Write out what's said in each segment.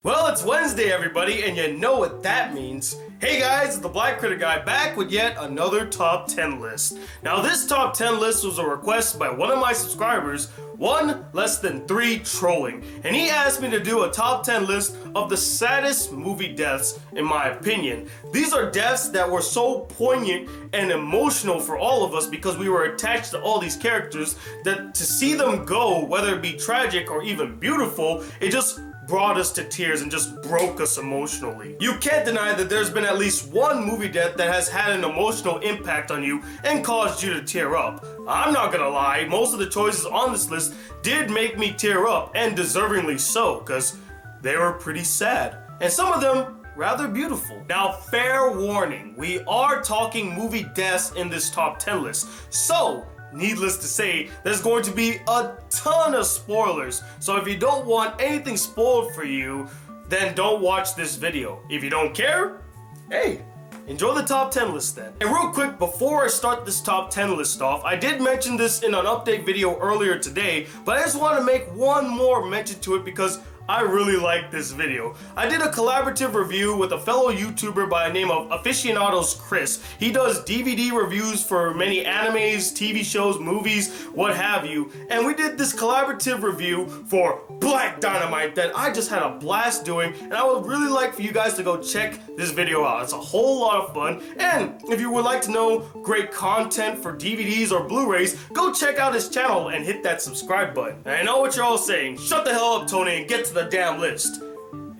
Well, it's Wednesday, everybody, and you know what that means. Hey guys, it's the Black Critic Guy back with yet another top 10 list. Now, this top 10 list was a request by one of my subscribers, one less than 3 trolling, and he asked me to do a top 10 list of the saddest movie deaths, in my opinion. These are deaths that were so poignant and emotional for all of us because we were attached to all these characters that to see them go, whether it be tragic or even beautiful, it just brought us to tears and just broke us emotionally. You can't deny that there's been at least one movie death that has had an emotional impact on you and caused you to tear up. I'm not gonna lie, most of the choices on this list did make me tear up, and deservingly so, because they were pretty sad. And some of them rather beautiful. Now, fair warning, we are talking movie deaths in this top 10 list. So, needless to say, there's going to be a ton of spoilers. So if you don't want anything spoiled for you, then don't watch this video. If you don't care, hey, enjoy the top 10 list then. And real quick, before I start this top 10 list off, I did mention this in an update video earlier today, but I just want to make one more mention to it because I really like this video. I did a collaborative review with a fellow YouTuber by the name of Aficionados Chris. He does DVD reviews for many animes, TV shows, movies, what have you. And we did this collaborative review for Black Dynamite that I just had a blast doing, and I would really like for you guys to go check this video out. It's a whole lot of fun. And if you would like to know great content for DVDs or Blu-rays, go check out his channel and hit that subscribe button. And I know what you're all saying. Shut the hell up, Tony, and get to the damn list.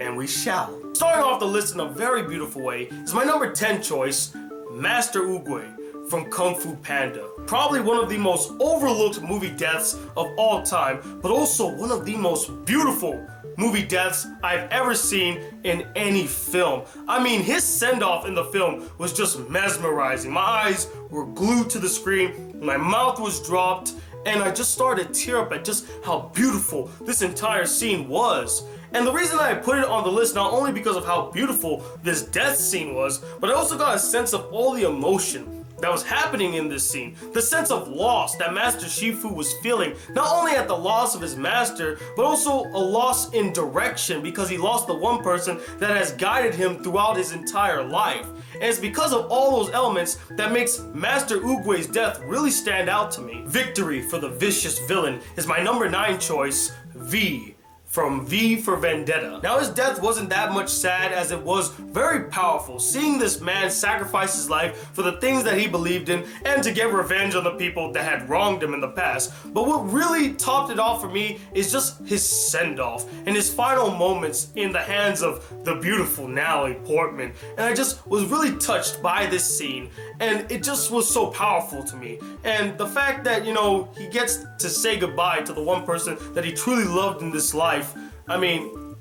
And we shall. Starting off the list in a very beautiful way is my number 10 choice, Master Oogway from Kung Fu Panda. Probably one of the most overlooked movie deaths of all time, but also one of the most beautiful movie deaths I've ever seen in any film. I mean, his send-off in the film was just mesmerizing. My eyes were glued to the screen, my mouth was dropped, and I just started to tear up at just how beautiful this entire scene was. And the reason I put it on the list not only because of how beautiful this death scene was, but I also got a sense of all the emotion that was happening in this scene. The sense of loss that Master Shifu was feeling, not only at the loss of his master, but also a loss in direction because he lost the one person that has guided him throughout his entire life. And it's because of all those elements that makes Master Oogway's death really stand out to me. Victory for the Vicious Villain is my number 9 choice, V. From V for Vendetta. Now, his death wasn't that much sad as it was very powerful, seeing this man sacrifice his life for the things that he believed in and to get revenge on the people that had wronged him in the past. But what really topped it off for me is just his send-off and his final moments in the hands of the beautiful Natalie Portman. And I just was really touched by this scene, and it just was so powerful to me. And the fact that, you know, he gets to say goodbye to the one person that he truly loved in this life, I mean,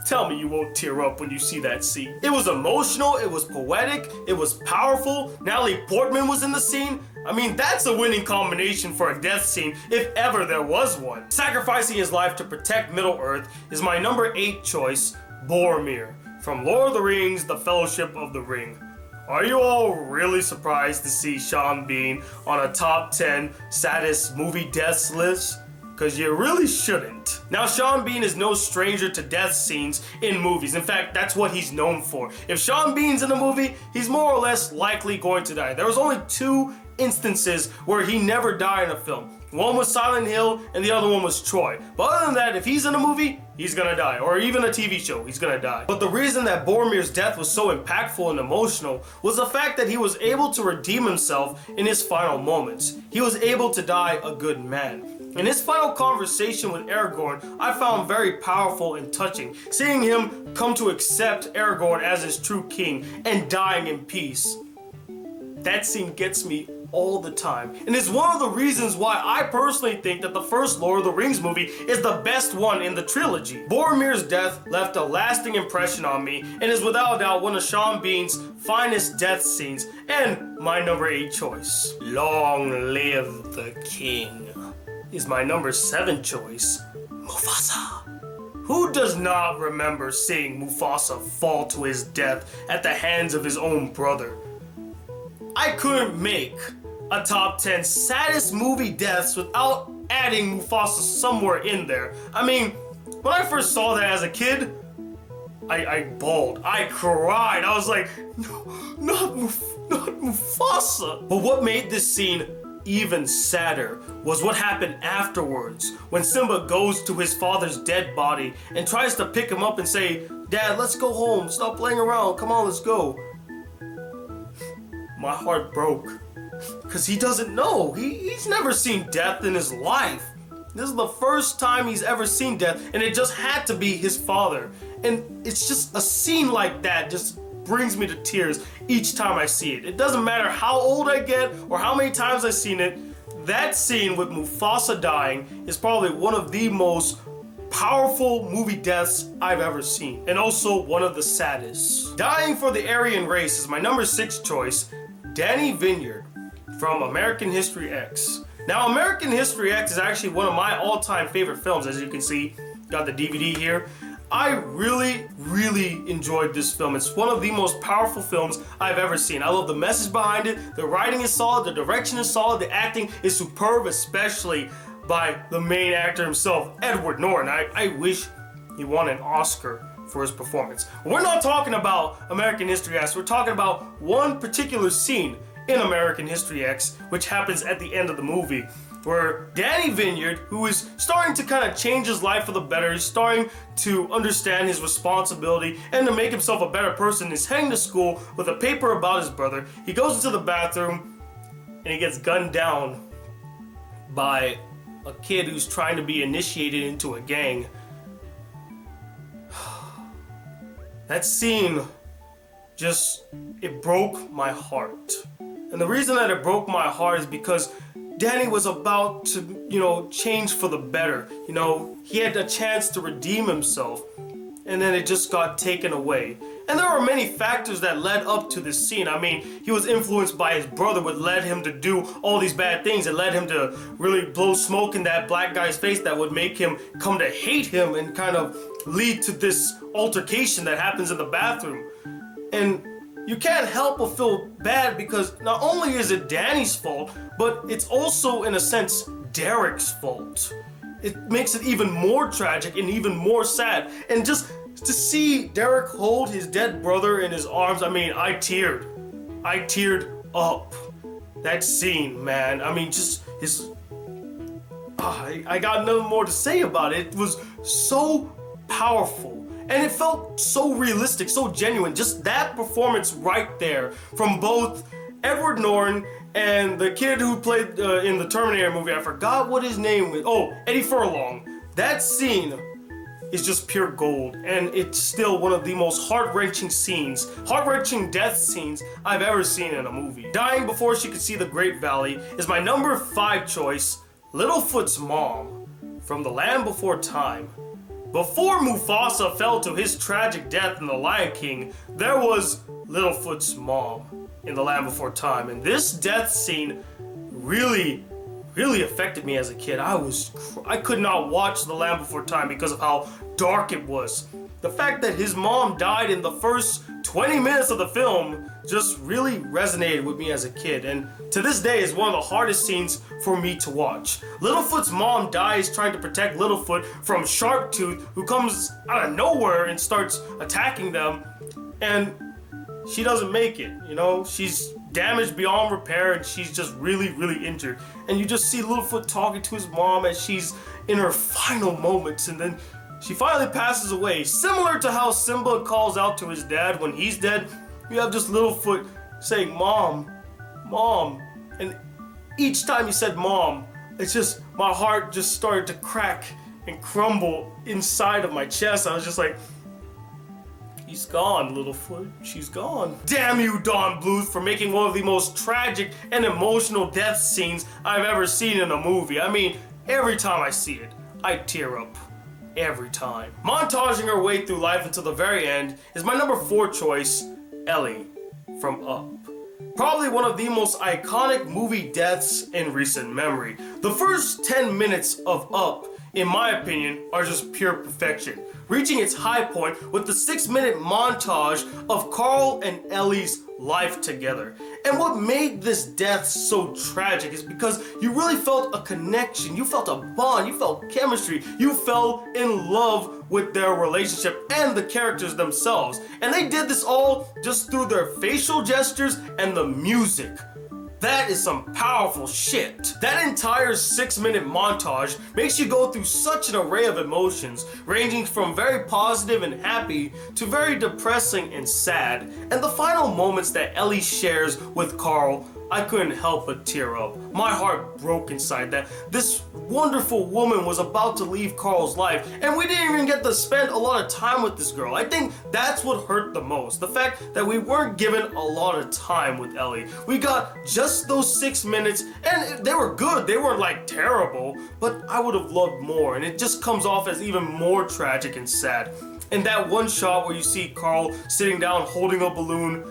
tell me you won't tear up when you see that scene. It was emotional, it was poetic, it was powerful. Natalie Portman was in the scene. I mean, that's a winning combination for a death scene, if ever there was one. Sacrificing his life to protect Middle-earth is my number 8 choice, Boromir, from Lord of the Rings, The Fellowship of the Ring. Are you all really surprised to see Sean Bean on a top 10 saddest movie deaths list? Because you really shouldn't. Now, Sean Bean is no stranger to death scenes in movies. In fact, that's what he's known for. If Sean Bean's in a movie, he's more or less likely going to die. There was only 2 instances where he never died in a film. One was Silent Hill and the other one was Troy. But other than that, if he's in a movie, he's gonna die. Or even a TV show, he's gonna die. But the reason that Boromir's death was so impactful and emotional was the fact that he was able to redeem himself in his final moments. He was able to die a good man. And his final conversation with Aragorn, I found very powerful and touching. Seeing him come to accept Aragorn as his true king and dying in peace. That scene gets me all the time. And it's one of the reasons why I personally think that the first Lord of the Rings movie is the best one in the trilogy. Boromir's death left a lasting impression on me and is without a doubt one of Sean Bean's finest death scenes and my number 8 choice. Long live the king is my number 7 choice, Mufasa. Who does not remember seeing Mufasa fall to his death at the hands of his own brother? I couldn't make a top 10 saddest movie deaths without adding Mufasa somewhere in there. I mean, when I first saw that as a kid, I bawled. I cried. I was like, no, not Mufasa. But what made this scene even sadder was what happened afterwards, when Simba goes to his father's dead body and tries to pick him up and say, Dad, let's go home. Stop playing around. Come on, let's go. My heart broke. Because he doesn't know. He's never seen death in his life. This is the first time he's ever seen death, and it just had to be his father. And it's just a scene like that just brings me to tears each time I see it. It doesn't matter how old I get or how many times I've seen it. That scene with Mufasa dying is probably one of the most powerful movie deaths I've ever seen, and also one of the saddest. Dying for the Aryan race is my number 6 choice, Danny Vineyard from American History X. Now, American History X is actually one of my all-time favorite films, as you can see. Got the DVD here. I really, really enjoyed this film. It's one of the most powerful films I've ever seen. I love the message behind it. The writing is solid, the direction is solid, the acting is superb, especially by the main actor himself, Edward Norton. I wish he won an Oscar for his performance. We're not talking about American History X, we're talking about one particular scene in American History X, which happens at the end of the movie, where Danny Vineyard, who is starting to kind of change his life for the better, is starting to understand his responsibility and to make himself a better person, is heading to school with a paper about his brother. He goes into the bathroom and he gets gunned down by a kid who's trying to be initiated into a gang. That scene it broke my heart. And the reason that it broke my heart is because Danny was about to, change for the better. He had a chance to redeem himself, and then it just got taken away. And there were many factors that led up to this scene. I mean, he was influenced by his brother, what led him to do all these bad things. It led him to really blow smoke in that black guy's face that would make him come to hate him and kind of lead to this altercation that happens in the bathroom. And you can't help but feel bad because not only is it Danny's fault, but it's also, in a sense, Derek's fault. It makes it even more tragic and even more sad. And just to see Derek hold his dead brother in his arms, I mean, I teared up. That scene, man. I mean, just his... I got nothing more to say about it. It was so powerful. And it felt so realistic, so genuine. Just that performance right there from both Edward Norton and the kid who played in the Terminator movie. I forgot what his name was. Oh, Eddie Furlong. That scene is just pure gold. And it's still one of the most heart-wrenching death scenes I've ever seen in a movie. Dying before she could see the Great Valley is my number 5 choice, Littlefoots Mom from The Land Before Time. Before Mufasa fell to his tragic death in The Lion King, there was Littlefoot's mom in The Land Before Time. And this death scene really affected me as a kid. I could not watch The Land Before Time because of how dark it was. The fact that his mom died in the first 20 minutes of the film just really resonated with me as a kid, and to this day is one of the hardest scenes for me to watch. Littlefoot's mom dies trying to protect Littlefoot from Sharptooth, who comes out of nowhere and starts attacking them, and she doesn't make it, she's damaged beyond repair and she's just really injured. And you just see Littlefoot talking to his mom as she's in her final moments, and then she finally passes away. Similar to how Simba calls out to his dad when he's dead, you have just Littlefoot saying, Mom, Mom. And each time he said Mom, it's just, my heart just started to crack and crumble inside of my chest. I was just like, he's gone, Littlefoot. She's gone. Damn you, Don Bluth, for making one of the most tragic and emotional death scenes I've ever seen in a movie. I mean, every time I see it, I tear up. Every time. Montaging her way through life until the very end is my number 4 choice, Ellie from Up. Probably one of the most iconic movie deaths in recent memory. The first 10 minutes of Up, in my opinion, are just pure perfection, reaching its high point with the 6-minute montage of Carl and Ellie's life together. And what made this death so tragic is because you really felt a connection, you felt a bond, you felt chemistry, you fell in love with their relationship and the characters themselves. And they did this all just through their facial gestures and the music. That is some powerful shit. That entire 6-minute montage makes you go through such an array of emotions, ranging from very positive and happy to very depressing and sad. And the final moments that Ellie shares with Carl, I couldn't help but tear up. My heart broke inside that this wonderful woman was about to leave Carl's life, and we didn't even get to spend a lot of time with this girl. I think that's what hurt the most. The fact that we weren't given a lot of time with Ellie. We got just those 6 minutes, and they were good. They weren't like terrible, but I would have loved more, and it just comes off as even more tragic and sad. And that one shot where you see Carl sitting down holding a balloon,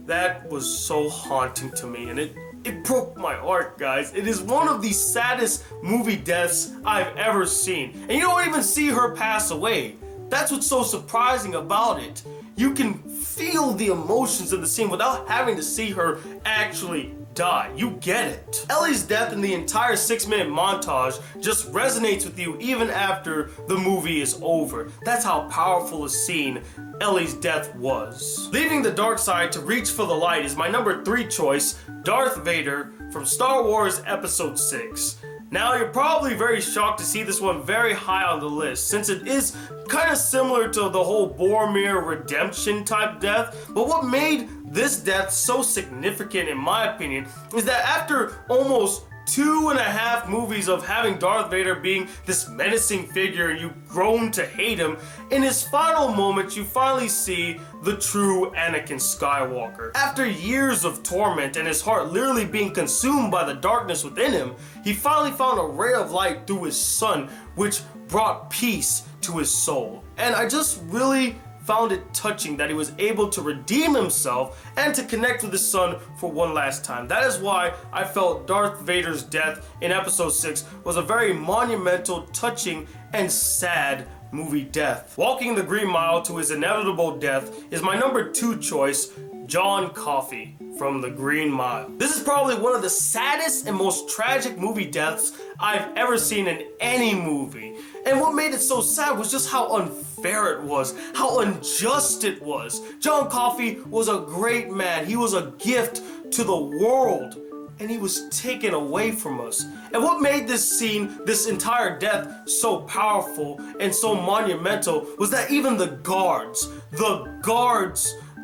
that was so haunting to me, and it broke my heart, guys. It is one of the saddest movie deaths I've ever seen. And you don't even see her pass away. That's what's so surprising about it. You can feel the emotions in the scene without having to see her actually die. You get it. Ellie's death in the entire 6-minute montage just resonates with you even after the movie is over. That's how powerful a scene Ellie's death was. Leaving the dark side to reach for the light is my number 3 choice, Darth Vader from Star Wars Episode 6. Now, you're probably very shocked to see this one very high on the list, since it is kind of similar to the whole Boromir redemption type death. But what made this death so significant, in my opinion, is that after almost 2.5 movies of having Darth Vader being this menacing figure and you've grown to hate him, in his final moments you finally see the true Anakin Skywalker. After years of torment and his heart literally being consumed by the darkness within him, he finally found a ray of light through his son, which brought peace to his soul. And I just really found it touching that he was able to redeem himself and to connect with his son for one last time. That is why I felt Darth Vader's death in Episode 6 was a very monumental, touching, and sad movie death. Walking the Green Mile to his inevitable death is my number 2 choice, John Coffey from The Green Mile. This is probably one of the saddest and most tragic movie deaths I've ever seen in any movie. And what made it so sad was just how unfair it was, how unjust it was. John Coffey was a great man. He was a gift to the world, and he was taken away from us. And what made this scene, this entire death, so powerful and so monumental was that even the guards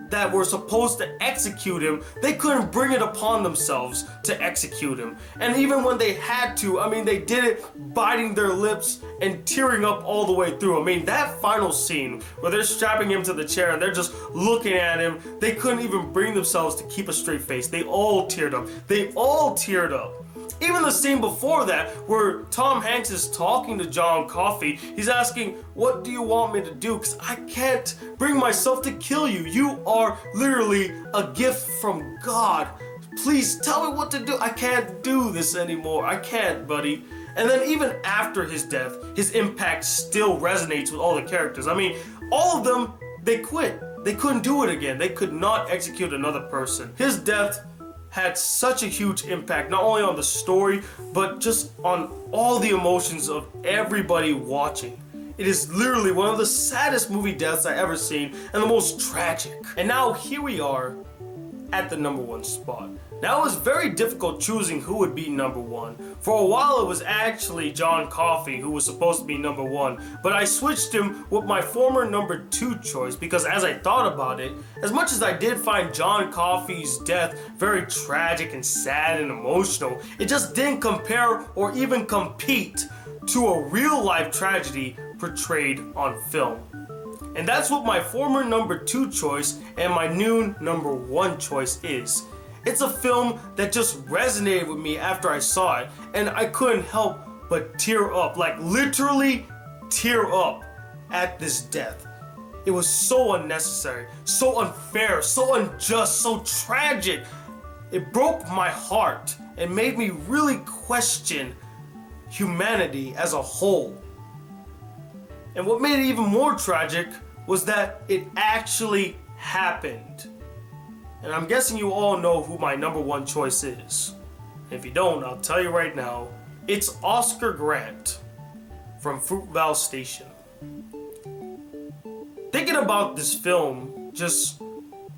that were supposed to execute him, they couldn't bring it upon themselves to execute him. And even when they had to, I mean, they did it biting their lips and tearing up all the way through. I mean, that final scene where they're strapping him to the chair and they're just looking at him, they couldn't even bring themselves to keep a straight face. They all teared up. They all teared up. Even the scene before that, where Tom Hanks is talking to John Coffey, he's asking, "What do you want me to do? Because I can't bring myself to kill you. You are literally a gift from God. Please tell me what to do. I can't do this anymore. I can't, buddy." And then even after his death, his impact still resonates with all the characters. I mean, all of them, they quit. They couldn't do it again. They could not execute another person. His death had such a huge impact, not only on the story, but just on all the emotions of everybody watching. It is literally one of the saddest movie deaths I ever seen, and the most tragic. And now here we are at the number 1 spot. Now, it was very difficult choosing who would be number 1. For a while it was actually John Coffey who was supposed to be number 1, but I switched him with my former number 2 choice, because as I thought about it, as much as I did find John Coffey's death very tragic and sad and emotional, it just didn't compare or even compete to a real life tragedy portrayed on film. And that's what my former number 2 choice and my new number 1 choice is. It's a film that just resonated with me after I saw it, and I couldn't help but tear up, like literally tear up at this death. It was so unnecessary, so unfair, so unjust, so tragic. It broke my heart and made me really question humanity as a whole. And what made it even more tragic was that it actually happened. And I'm guessing you all know who my number one choice is. If you don't, I'll tell you right now. It's Oscar Grant from Fruitvale Station. Thinking about this film just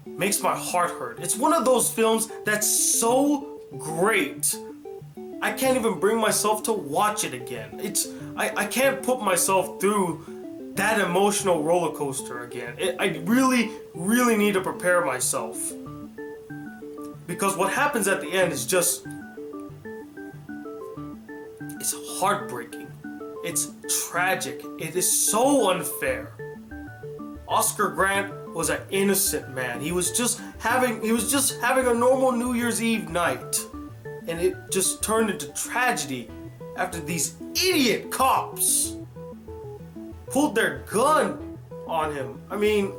makes my heart hurt. It's one of those films that's so great, I can't even bring myself to watch it again. I can't put myself through that emotional roller coaster again. I really need to prepare myself. Because what happens at the end is just... it's heartbreaking. It's tragic. It is so unfair. Oscar Grant was an innocent man. He was just having a normal New Year's Eve night. And it just turned into tragedy after these idiot cops pulled their gun on him. I mean,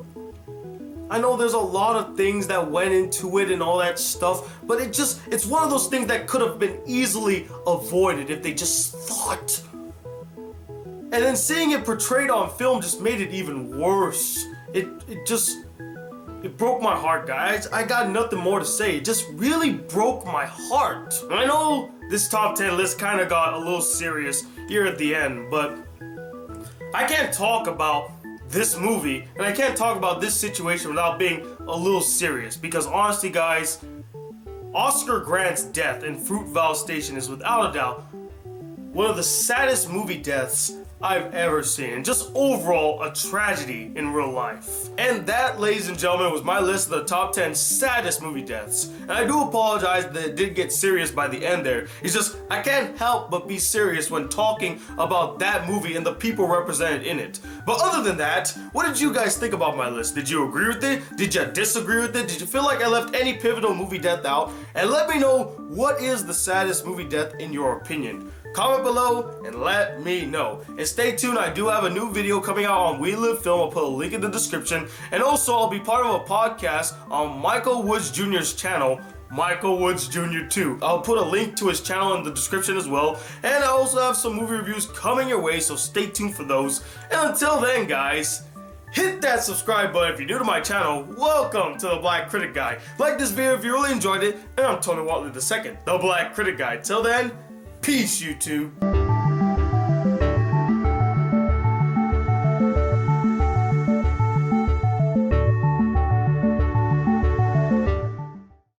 I know there's a lot of things that went into it and all that stuff, but it's one of those things that could have been easily avoided if they just thought. And then seeing it portrayed on film just made it even worse. It broke my heart, guys. I got nothing more to say. It just really broke my heart. I know this top 10 list kind of got a little serious here at the end, but I can't talk about this movie and I can't talk about this situation without being a little serious, because honestly, guys, Oscar Grant's death in Fruitvale Station is without a doubt one of the saddest movie deaths I've ever seen. Just overall a tragedy in real life. And that, ladies and gentlemen, was my list of the top 10 saddest movie deaths. And I do apologize that it did get serious by the end there. It's just, I can't help but be serious when talking about that movie and the people represented in it. But other than that, what did you guys think about my list? Did you agree with it? Did you disagree with it? Did you feel like I left any pivotal movie death out? And let me know, what is the saddest movie death in your opinion? Comment below and let me know. And stay tuned, I do have a new video coming out on We Live Film. I'll put a link in the description. And also, I'll be part of a podcast on Michael Woods Jr.'s channel, Michael Woods Jr. 2. I'll put a link to his channel in the description as well. And I also have some movie reviews coming your way, so stay tuned for those. And until then, guys, hit that subscribe button if you're new to my channel. Welcome to the Black Critic Guy. Like this video if you really enjoyed it. And I'm Tony Watley II, the Black Critic Guy. Till then, peace, YouTube.